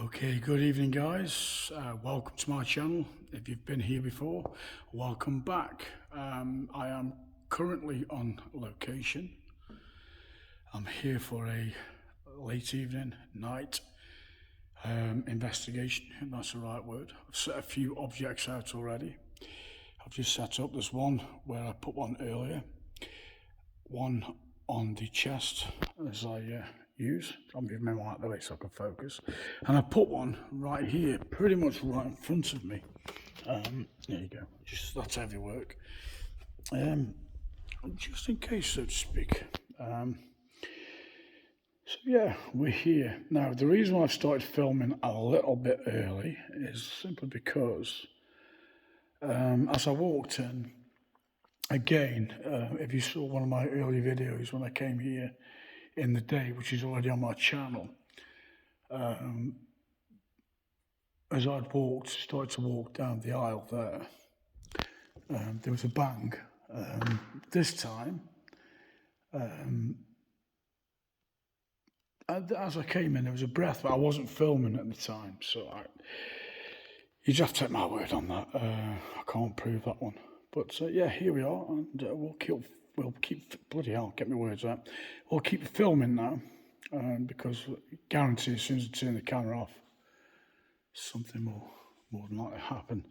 Okay, good evening, guys. Welcome to my channel. If you've been here before, welcome back. I am currently on location. I'm here for a late evening, night investigation, if that's the right word. I've set a few objects out already. I've just set up. There's one where I put one earlier, one on the chest as I use. I'll move my out the way so I can focus. And I put one right here, pretty much right in front of me. There you go. Just that's heavy work. Just in case, so to speak. So yeah, we're here. Now, the reason why I've started filming a little bit early is simply because as I walked in, again, if you saw one of my early videos when I came here in the day, which is already on my channel, as I'd started to walk down the aisle there, there was a bang. This time, as I came in, there was a breath, but I wasn't filming at the time, so you just have to take my word on that. I can't prove that one. But yeah, here we are, and we'll keep, bloody hell, get my words out. We'll keep filming now, because I guarantee as soon as I turn the camera off, something more than likely happen.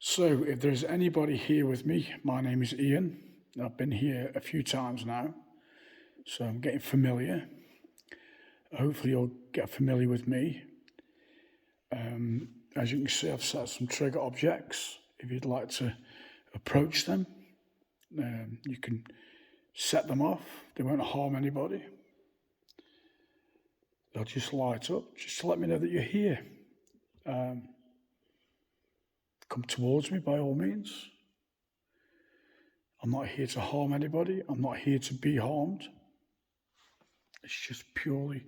So if there's anybody here with me, my name is Ian. I've been here a few times now, so I'm getting familiar. Hopefully you'll get familiar with me. As you can see, I've set some trigger objects. If you'd like to approach them, you can set them off. They won't harm anybody. They'll just light up, just to let me know that you're here. Come towards me by all means. I'm not here to harm anybody. I'm not here to be harmed. It's just purely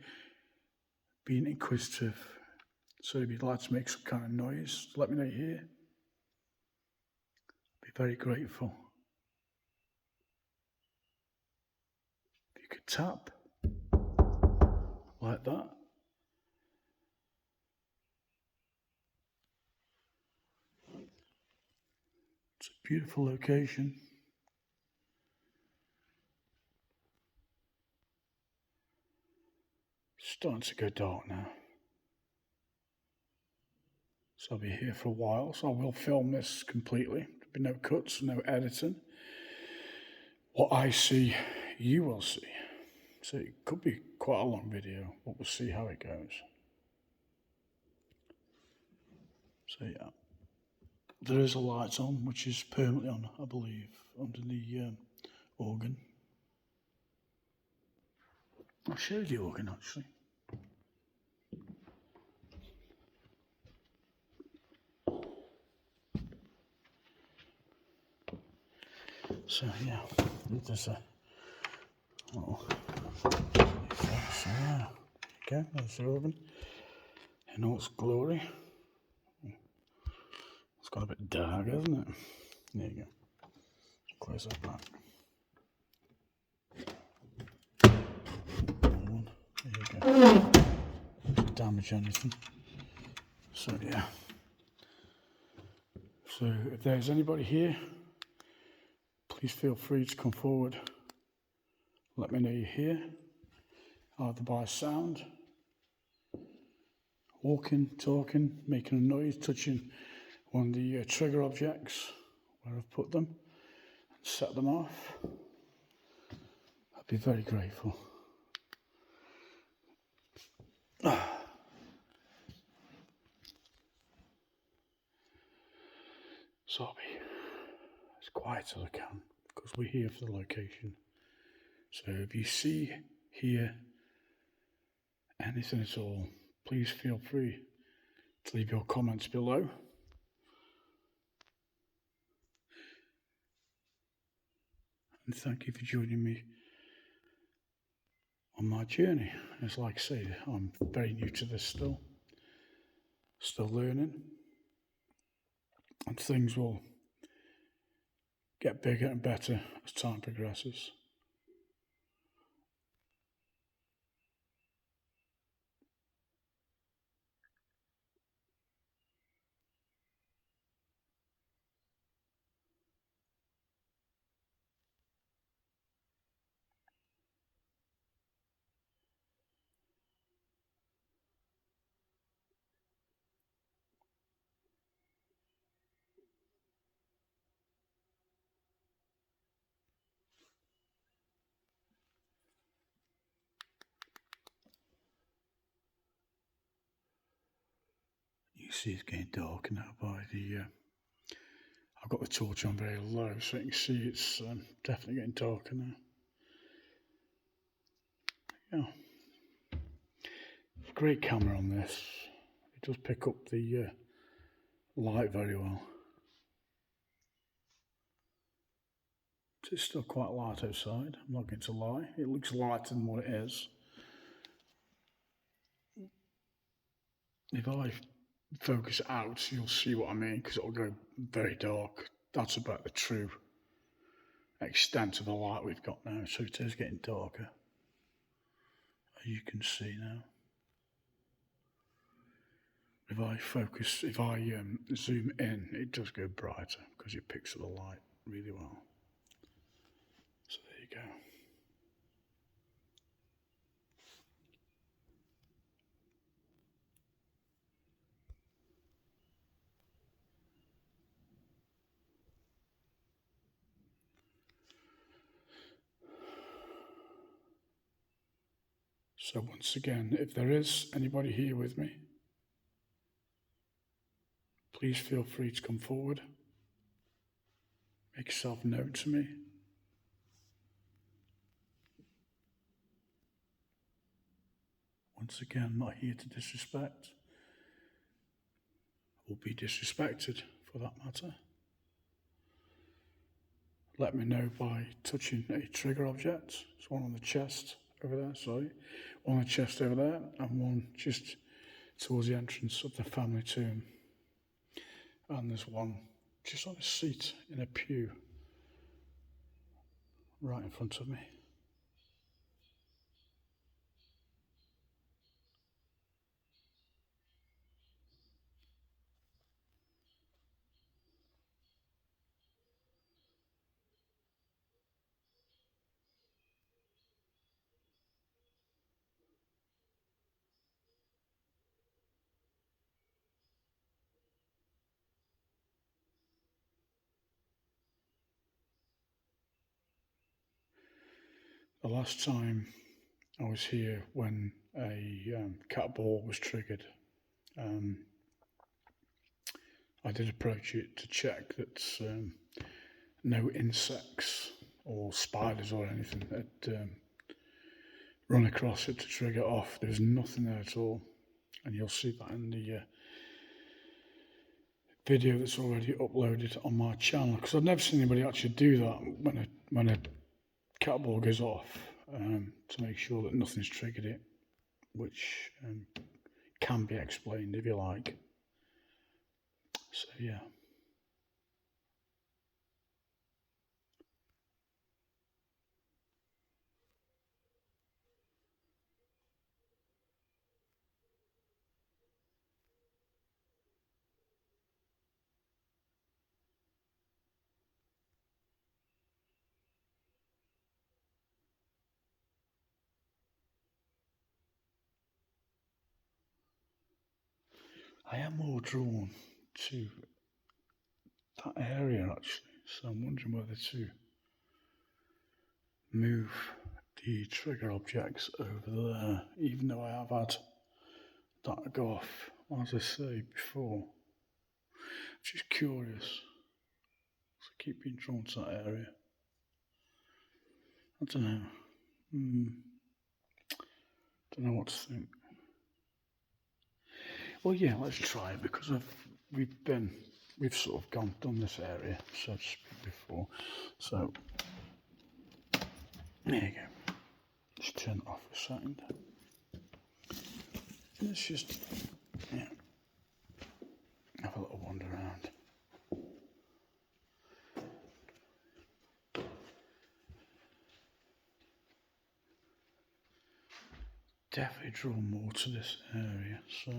being inquisitive. So if you'd like to make some kind of noise, let me know you're here. Be very grateful. If you could tap like that. It's a beautiful location. It's starting to go dark now. So I'll be here for a while, so I will film this completely. There'll be no cuts, no editing. What I see, you will see. So it could be quite a long video, but we'll see how it goes. So yeah, there is a light on, which is permanently on, I believe, under the organ. I'll show you the organ actually. So yeah, there's a little, so yeah, okay, there's the organ in all its glory. It's got a bit dark, hasn't it? There you go. Close that back. There you go. Don't damage anything. So yeah. So if there's anybody here, please feel free to come forward. Let me know you're here, either by sound, walking, talking, making a noise, touching one of the trigger objects where I've put them, and set them off. I'd be very grateful. So I'll be as quiet as I can, because we're here for the location. So if you see, hear anything at all, please feel free to leave your comments below. And thank you for joining me on my journey. As like I say, I'm very new to this still learning, and things will get bigger and better as time progresses. see it's getting darker now by the, I've got the torch on very low, so you can see it's definitely getting darker now. Yeah. Great camera on this. It does pick up the light very well. It's still quite light outside, I'm not going to lie. It looks lighter than what it is. If I focus out, you'll see what I mean, because it'll go very dark. That's about the true extent of the light we've got now, so it is getting darker, as you can see now. If I zoom in, it does go brighter, because it picks up the light really well. So there you go. So once again, if there is anybody here with me, please feel free to come forward. Make yourself known to me. Once again, I'm not here to disrespect or be disrespected for that matter. Let me know by touching a trigger object. There's one on the chest over there, one on the chest over there, and one just towards the entrance of the family tomb. And there's one just on a seat in a pew right in front of me. The last time I was here when a cat ball was triggered, I did approach it to check that no insects or spiders or anything had run across it to trigger it off. There was nothing there at all, and you'll see that in the video that's already uploaded on my channel, because I've never seen anybody actually do that when a cat ball goes off, to make sure that nothing's triggered it, which can be explained if you like. So yeah. I am more drawn to that area actually, so I'm wondering whether to move the trigger objects over there, even though I have had that go off, as I say before. I'm just curious, so I keep being drawn to that area. I don't know. Don't know what to think. Well, yeah, let's try it, because we've sort of done this area, so to speak, before. So there you go. Just turn it off a second. Let's just have a little wander around. Definitely drawn more to this area, so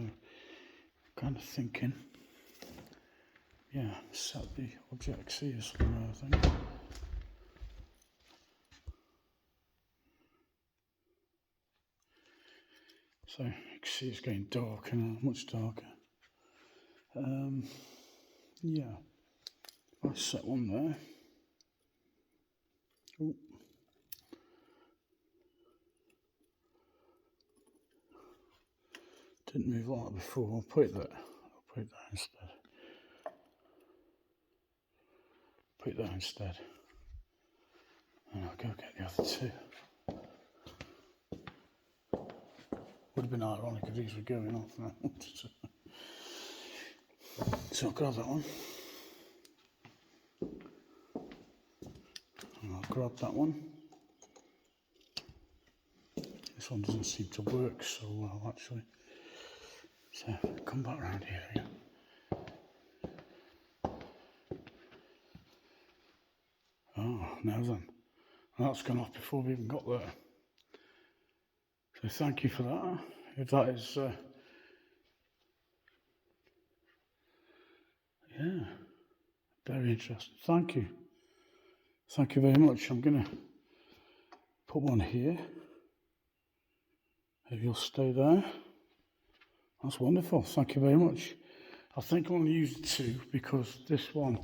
kind of thinking, set the objects here somewhere, I think. So you can see it's getting darker now, much darker. I set one there. Ooh. Didn't move like that before. I'll put it Put it there instead. Put it there instead. And I'll go get the other two. Would have been ironic if these were going off now. So I'll grab that one. And I'll grab that one. This one doesn't seem to work so well actually. So come back around here again. Oh, now then. That's gone off before we even got there. So thank you for that. If that is, yeah, very interesting. Thank you. Thank you very much. I'm going to put one here. If you'll stay there. That's wonderful. Thank you very much. I think I'm going to use two because this one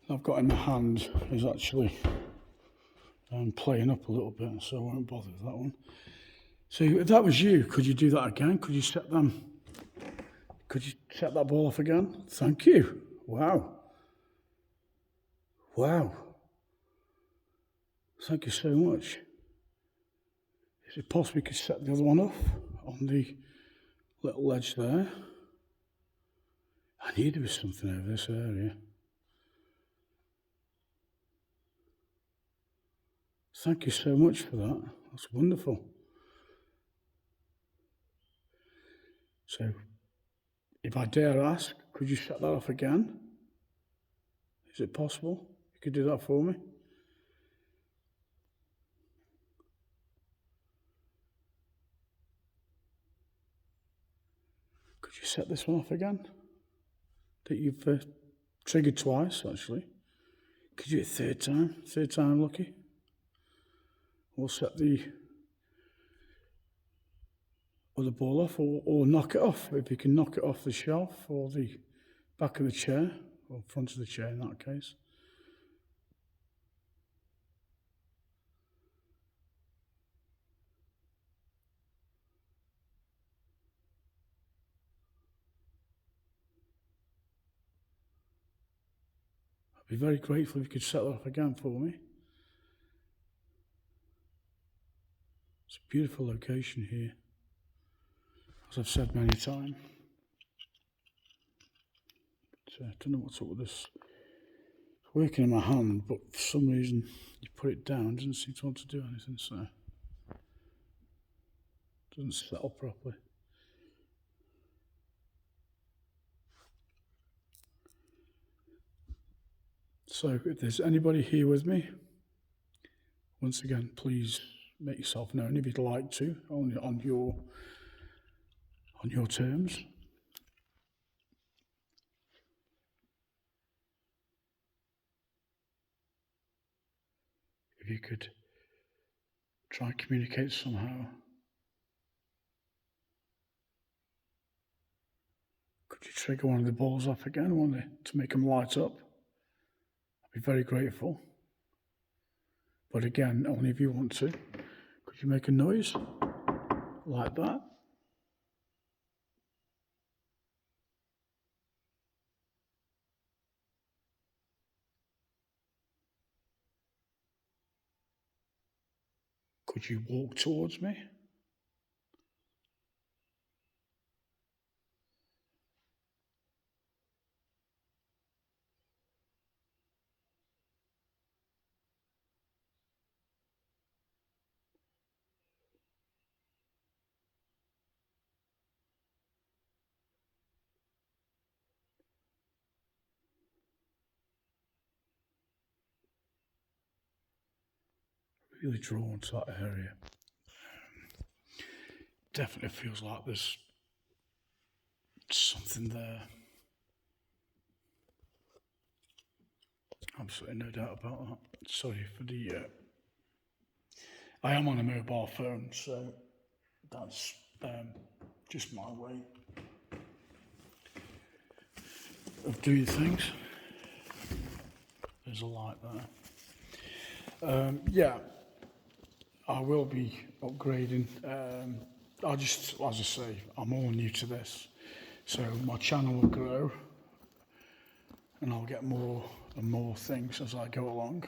I've got in my hand is actually playing up a little bit, so I won't bother with that one. So if that was you, could you do that again? Could you set them? Could you set that ball off again? Thank you. Wow. Wow. Thank you so much. Is it possible you could set the other one off on the little ledge there? I knew there was something over this area. Thank you so much for that. That's wonderful. So, if I dare ask, could you shut that off again? Is it possible? You could do that for me? Could you set this one off again? That you've triggered twice, actually. Could you do it third time? Third time lucky? We'll set the other ball off, or knock it off. If you can knock it off the shelf or the back of the chair, or front of the chair in that case. I'd be very grateful if you could set that off again for me. It's a beautiful location here, as I've said many times. But, I don't know what's up with this. It's working in my hand, but for some reason you put it down, it doesn't seem to want to do anything, so it doesn't settle properly. So if there's anybody here with me, once again, please make yourself known if you'd like to, only on your terms. If you could try and communicate somehow. Could you trigger one of the balls off again, to make them light up? I'd be very grateful. But again, only if you want to. Could you make a noise like that? Could you walk towards me? Really drawn to that area. Definitely feels like there's something there. Absolutely no doubt about that. Sorry for the... I am on a mobile phone, so that's just my way of doing things. There's a light there. Yeah, I will be upgrading. As I say, I'm all new to this, So my channel will grow and I'll get more and more things as I go along.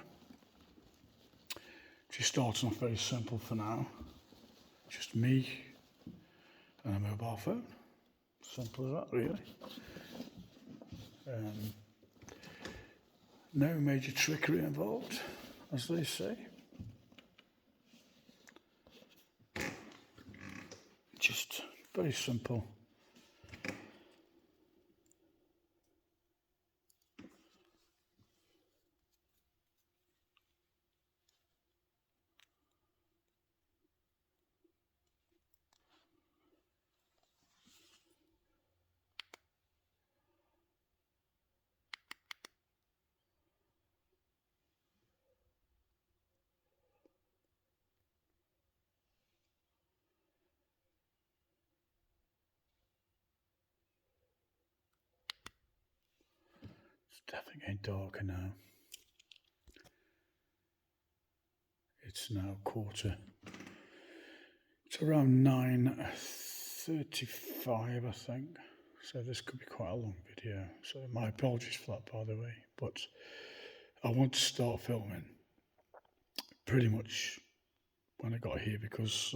Just starting off very simple for now. Just me and a mobile phone. Simple as that, really. No major trickery involved, as they say. Just very simple. It's definitely getting darker now. It's now it's around 9:35, I think. So this could be quite a long video. So my apologies for that, by the way. But I want to start filming pretty much when I got here because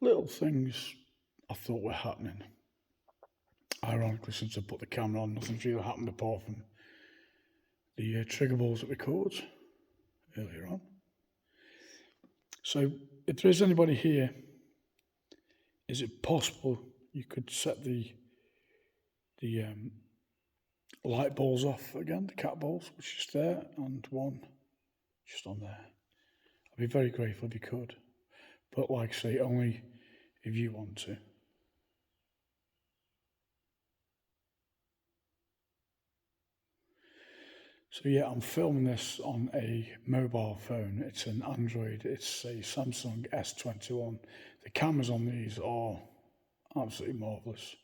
little things I thought were happening. Ironically, since I put the camera on, nothing's really happened apart from the trigger balls that we caught earlier on. So if there is anybody here, is it possible you could set the light balls off again, the cat balls, which is there, and one just on there? I'd be very grateful if you could. But like I say, only if you want to. So yeah, I'm filming this on a mobile phone. It's an Android. It's a Samsung S21. The cameras on these are absolutely marvellous.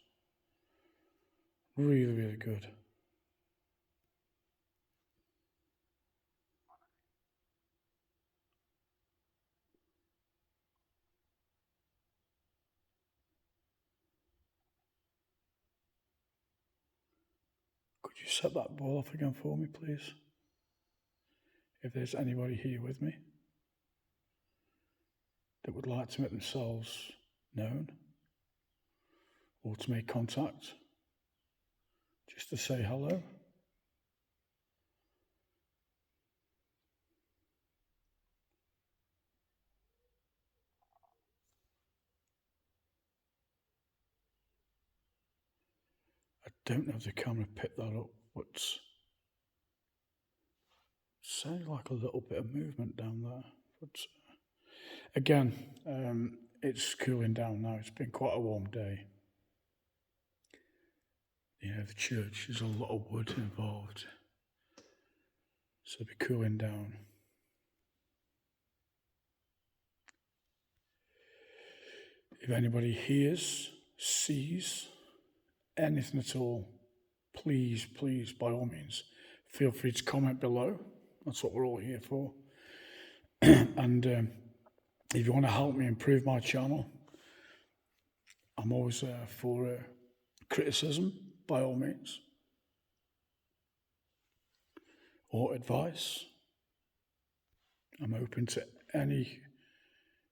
Really, really good. Could you set that ball off again for me, please? If there's anybody here with me that would like to make themselves known or to make contact, just to say hello. I don't know if the camera picked that up, but sounds like a little bit of movement down there. But again, it's cooling down now. It's been quite a warm day. You know, the church, there's a lot of wood involved, so it'll be cooling down. If anybody hears, sees anything at all, please, please, by all means, feel free to comment below. That's what we're all here for. And if you want to help me improve my channel, I'm always for criticism, by all means, or advice. I'm open to any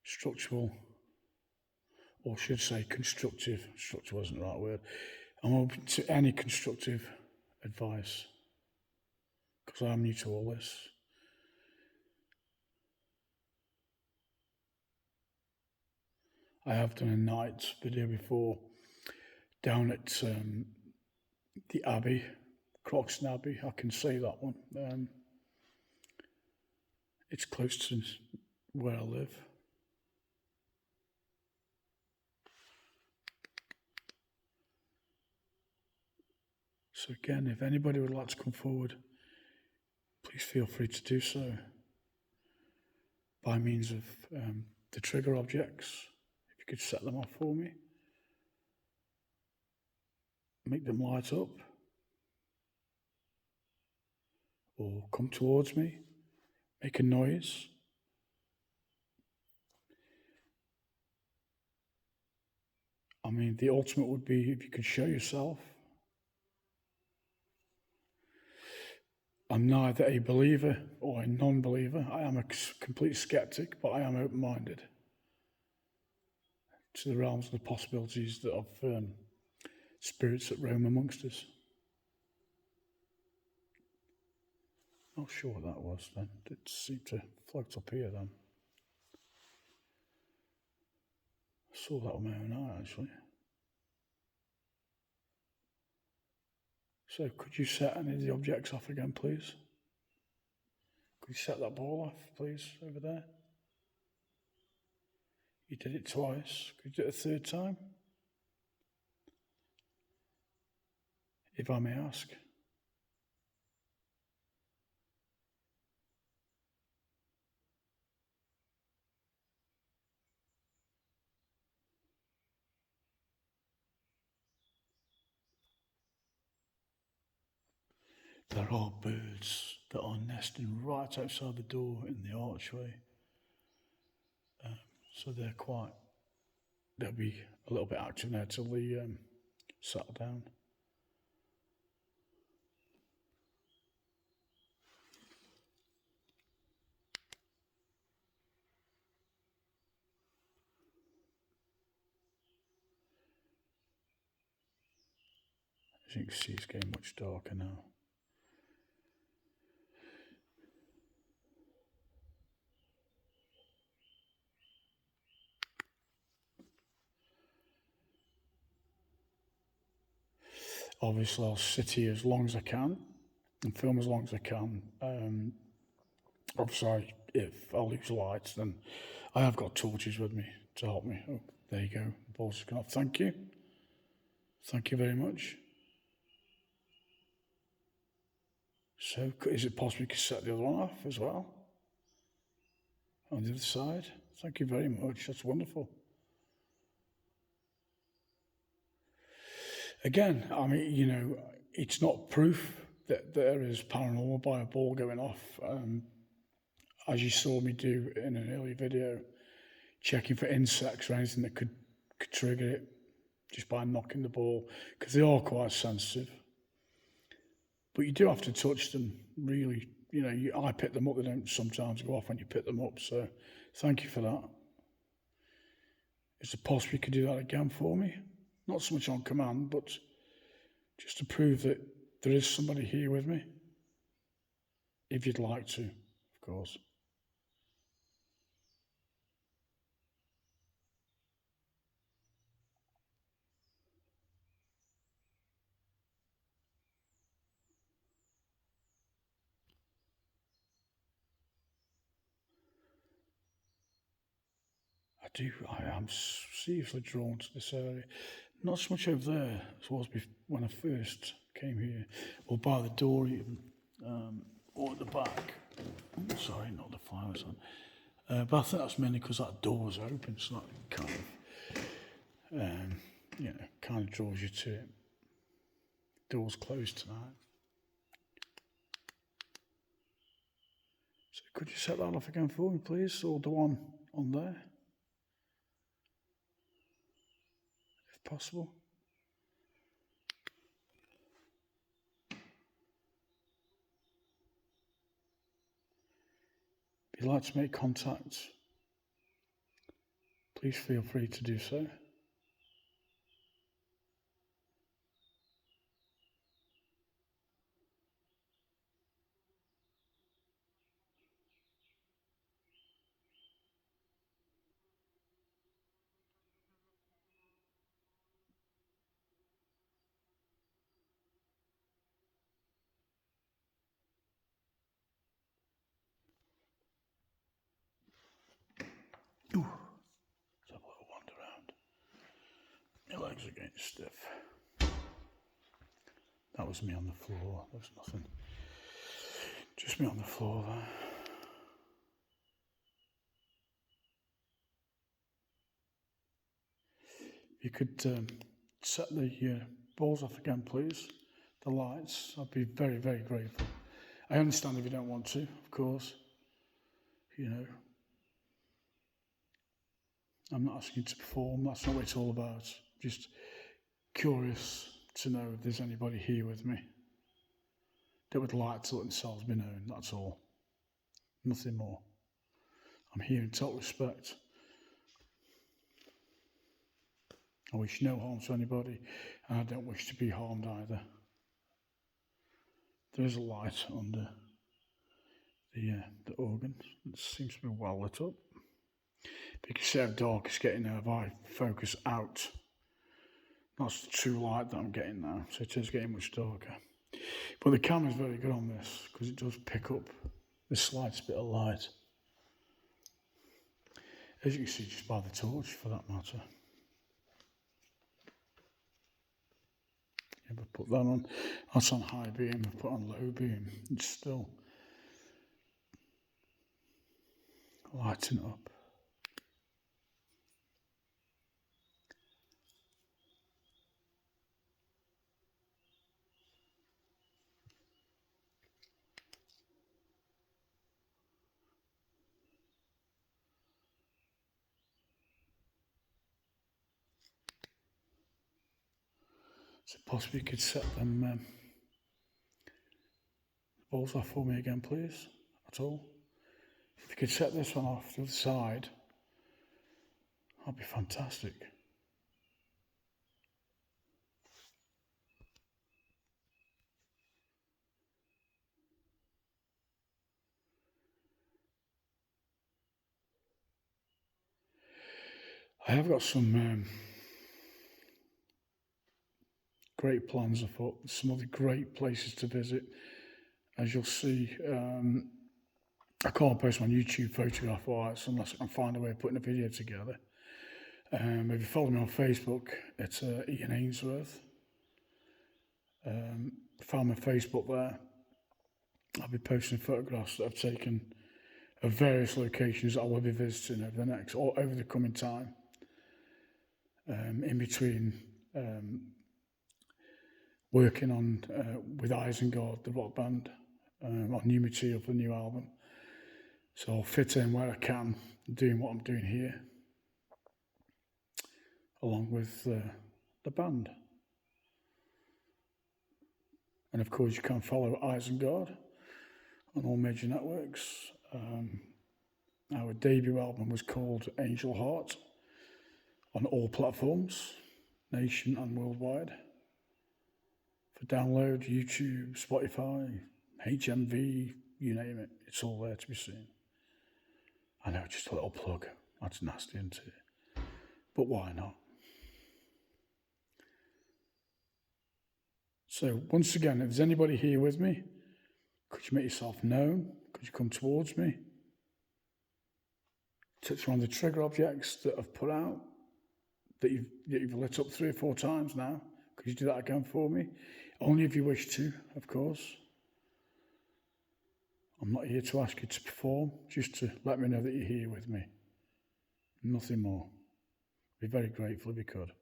structural, or should say constructive, structure wasn't the right word, I'm open to any constructive advice, because I'm new to all this. I have done a night video before down at the Abbey, Croxton Abbey, I can say that one. It's close to where I live. So again, if anybody would like to come forward, please feel free to do so by means of the trigger objects. If you could set them off for me, make them light up, or come towards me, make a noise. I'm mean, the ultimate would be if you could show yourself. I'm neither a believer or a non-believer. I am a complete skeptic, but I am open-minded to the realms of the possibilities that of spirits that roam amongst us. Not sure what that was then. It seemed to float up here then. I saw that with my own eye, actually. So could you set any of the objects off again, please? Could you set that ball off, please, over there? You did it twice. Could you do it a third time? If I may ask. There are birds that are nesting right outside the door in the archway. So they'll be a little bit active now till they settle down. As you can see, it's getting much darker now. Obviously, I'll sit here as long as I can and film as long as I can. Obviously, if I lose light, then I have got torches with me to help me. Oh, there you go. The ball's gone off. Thank you. Thank you very much. So, is it possible you could set the other one off as well? On the other side? Thank you very much. That's wonderful. Again, I mean, you know, it's not proof that there is paranormal by a ball going off. As you saw me do in an earlier video, checking for insects or anything that could trigger it just by knocking the ball, because they are quite sensitive. But you do have to touch them, really. You know, I pick them up, they don't sometimes go off when you pick them up, so thank you for that. Is it possible you could do that again for me? Not so much on command, but just to prove that there is somebody here with me. If you'd like to, of course. I am seriously drawn to this area. Not so much over there as it was when I first came here, or by the door even, or at the back. Sorry, not the fire was on. But I think that's mainly because that door's open, so that kind of, kind of draws you to it. Door's closed tonight. So could you set that off again for me, please, or the one on there? Possible. If you'd like to make contact, please feel free to do so. Ooh. Let's have a little wander around. My legs are getting stiff. That was me on the floor. There was nothing. Just me on the floor there. You could set the balls off again, please. The lights. I'd be very, very grateful. I understand if you don't want to, of course. You know, I'm not asking you to perform. That's not what it's all about. Just curious to know if there's anybody here with me that would like to let themselves be known, that's all. Nothing more. I'm here in total respect. I wish no harm to anybody, and I don't wish to be harmed either. There is a light under the organ. It seems to be well lit up. But you can see how dark it's getting now if I focus out. That's the true light that I'm getting now, so it is getting much darker. But the camera's very good on this because it does pick up the slightest bit of light. As you can see just by the torch for that matter. If I put that on, that's on high beam, I put on low beam, it's still lighting up. So possibly you could set them balls off for me again, please. That's all. If you could set this one off to the side, that'd be fantastic. I have got some great plans afoot, some other great places to visit. As you'll see, I can't post my YouTube photograph-wise unless I can find a way of putting a video together. If you follow me on Facebook, it's Ian Ainsworth. Find my Facebook there. I'll be posting photographs that I've taken of various locations that I will be visiting over the coming time. In between working on with Isengard, the rock band, on new material for the new album. So I'll fit in where I can, doing what I'm doing here, along with the band. And of course you can follow Isengard on all major networks. Our debut album was called Angel Heart on all platforms, nation and worldwide. For download, YouTube, Spotify, HMV, you name it, it's all there to be seen. I know, just a little plug, that's nasty, isn't it? But why not? So once again, if there's anybody here with me, could you make yourself known? Could you come towards me? Touch on the trigger objects that I've put out, that you've lit up 3 or 4 times now. Could you do that again for me? Only if you wish to, of course. I'm not here to ask you to perform, just to let me know that you're here with me. Nothing more. I'd be very grateful if you could.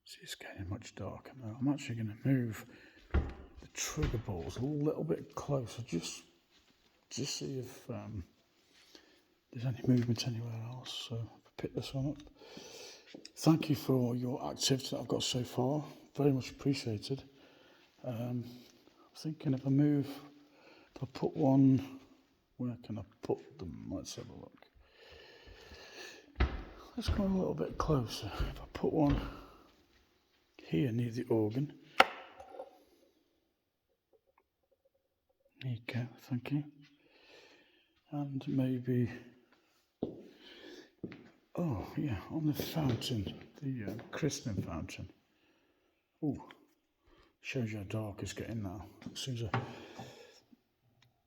See, it's getting much darker now. I'm actually going to move the trigger balls a little bit closer, just see if there's any movement anywhere else. So I'll pick this one up. Thank you for your activity that I've got so far. Very much appreciated. I'm thinking if I put one, where can I put them? Let's have a look. Let's go a little bit closer. If I put one here near the organ. There you go, thank you. And maybe, oh yeah, on the fountain, the christening fountain. Oh, shows you how dark it's getting now. As soon as I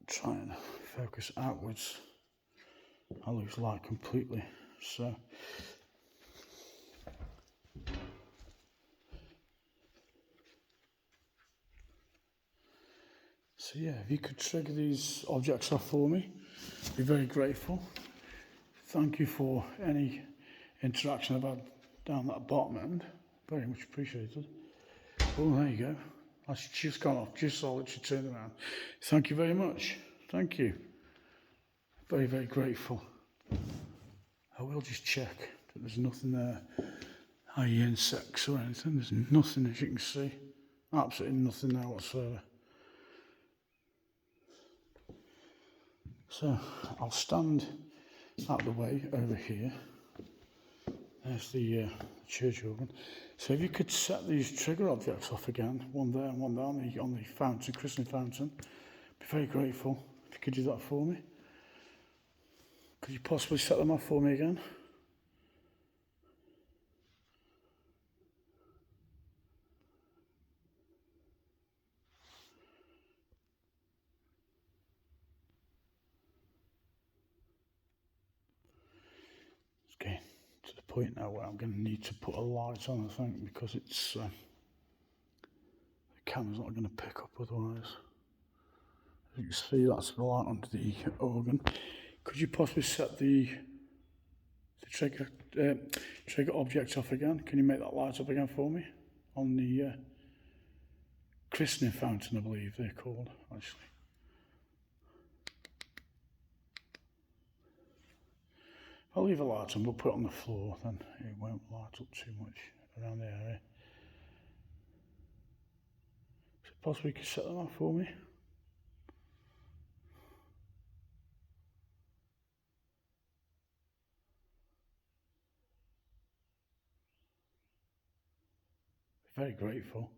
try and focus outwards, I lose light completely. So yeah, if you could trigger these objects off for me, I'd be very grateful. Thank you for any interaction I've had down that bottom end. Very much appreciated. Oh, there you go. That's just gone off, just so I literally turned around. Thank you very much. Thank you. Very, very grateful. I will just check that there's nothing there, i.e. insects or anything. There's nothing, as you can see. Absolutely nothing there whatsoever. So I'll stand out the way over here. There's the church organ. So if you could set these trigger objects off again, one there and one there on the fountain, christening fountain, I'd be very grateful if you could do that for me. Could you possibly set them off for me again? It's getting to the point now where I'm going to need to put a light on, I think, because it's the camera's not going to pick up otherwise. As you can see, that's the light under the organ. Could you possibly set the trigger object off again? Can you make that light up again for me? On the christening fountain, I believe they're called, actually. I'll leave a light on, we'll put it on the floor, then it won't light up too much around the area. So possibly you could set them off for me? Very grateful.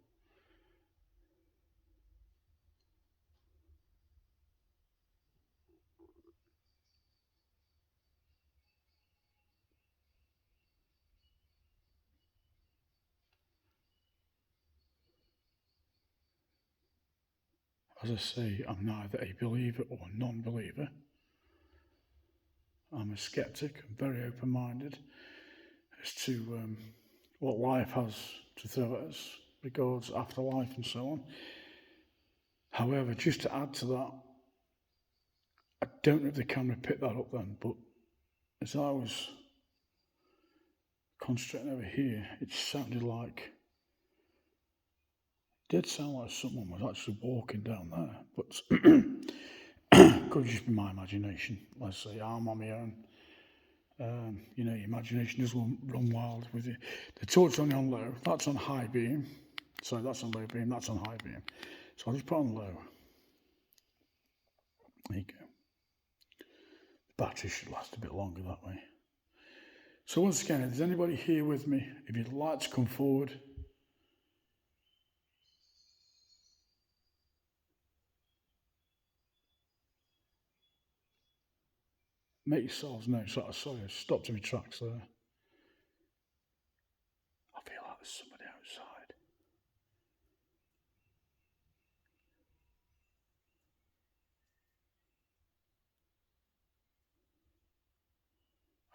As I say, I'm neither a believer or a non-believer. I'm a skeptic, I'm very open-minded as to what life has to throw at us, regards afterlife and so on. However, just to add to that, I don't know if the camera picked that up then, but as I was concentrating over here, it sounded like, it did sound like someone was actually walking down there, but could just be my imagination. Let's say I'm on my own. You know, your imagination does run wild with you. The torch only on low, that's on high beam. Sorry, that's on low beam, that's on high beam. So I'll just put on low. There you go. The battery should last a bit longer that way. So once again, if there's anybody here with me, if you'd like to come forward, make yourselves known. Sorry, I stopped in my tracks there. I feel like there's somebody outside.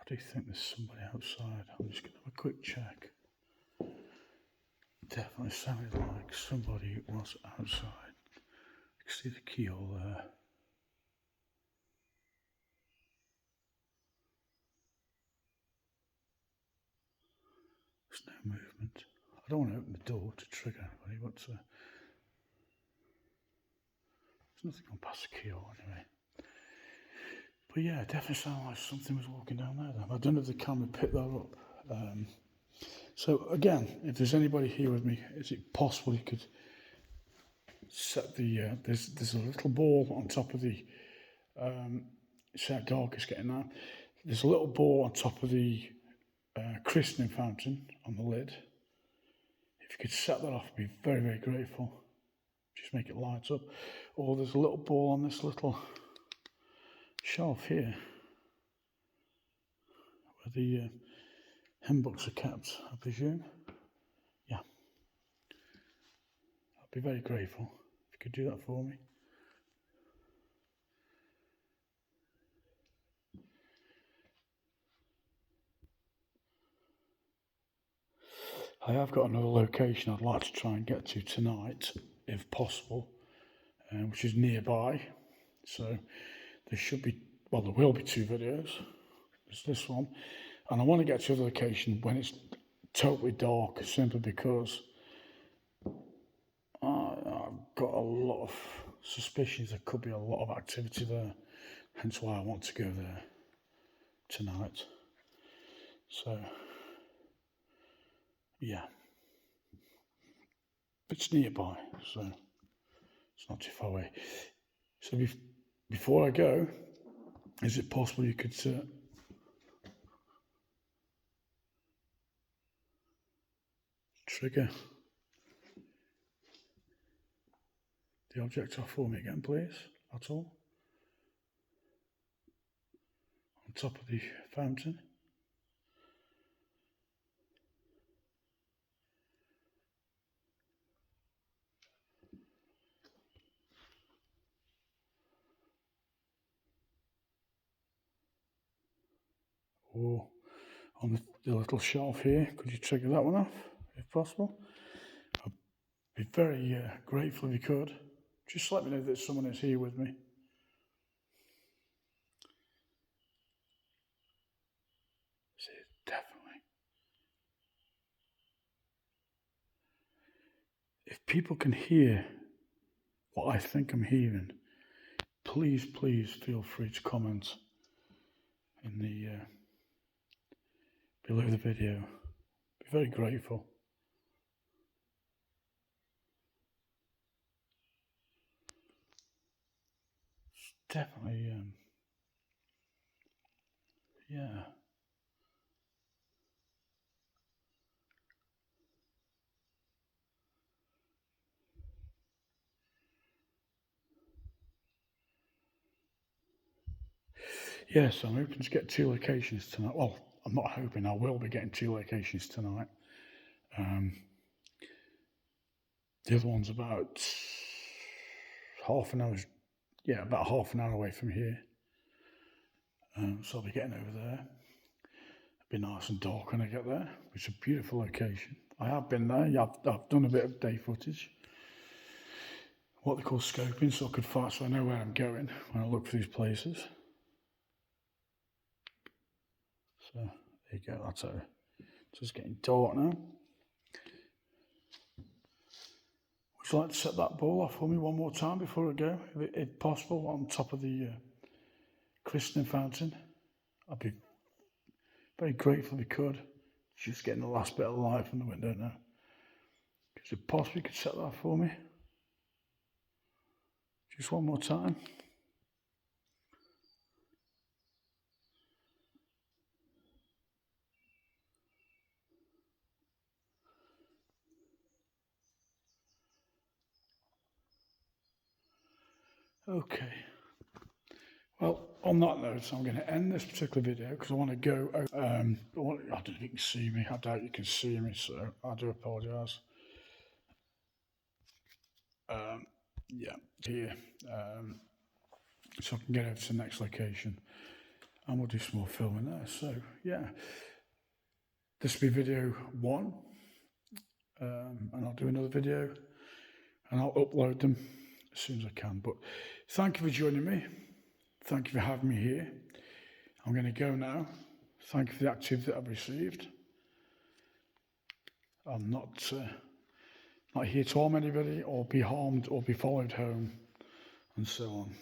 I do think there's somebody outside. I'm just going to have a quick check. Definitely sounded like somebody was outside. You can see the keyhole there. There's no movement. I don't want to open the door to trigger anybody, but there's nothing on past the keyhole anyway. But yeah, it definitely sounded like something was walking down there. I don't know if the camera picked that up. So again, if there's anybody here with me, is it possible you could set the, there's a little ball on top of the, see how dark it's getting now. There's a little ball on top of the christening fountain on the lid. If you could set that off, I'd be very, very grateful. Just make it light up. Or there's a little ball on this little shelf here where the hymn books are kept, I presume. Yeah. I'd be very grateful if you could do that for me. I have got another location I'd like to try and get to tonight, if possible, which is nearby. So there should be, well, there will be 2 videos. There's this one, and I want to get to the location when it's totally dark, simply because I've got a lot of suspicions there could be a lot of activity there, hence why I want to go there tonight. So yeah, it's nearby, so it's not too far away. So before I go, is it possible you could trigger the object off for me again, please? That's all. On top of the fountain. Or on the little shelf here, could you trigger that one off, if possible? I'd be very grateful if you could. Just let me know that someone is here with me. See, definitely. If people can hear what I think I'm hearing, please feel free to comment in the below the video. Be very grateful. It's definitely yeah. Yes, I'm hoping to get 2 locations tonight. Well, I'm not hoping, I will be getting 2 locations tonight. The other one's about half an hour away from here. So I'll be getting over there. It'll be nice and dark when I get there. It's a beautiful location. I have been there. I've done a bit of day footage, what they call scoping, so I know where I'm going when I look for these places. So there you go. That's how. It's just getting dark now. Would you like to set that ball off for me one more time before I go, if possible, on top of the christening fountain? I'd be very grateful if you could. Just getting the last bit of light from the window now. Is it possible you could set that for me? Just one more time. Okay. Well, on that note, I'm going to end this particular video because I want to go. I don't know if you can see me. I doubt you can see me, so I do apologise. Yeah, here. So I can get over to the next location and we'll do some more filming there. So, yeah, this will be video 1, and I'll do another video and I'll upload them as soon as I can. But thank you for joining me. Thank you for having me here. I'm going to go now. Thank you for the activity that I've received. I'm not here to harm anybody or be harmed or be followed home and so on.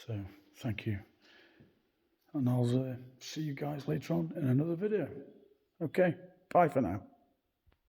So thank you. And I'll see you guys later on in another video. Okay, bye for now.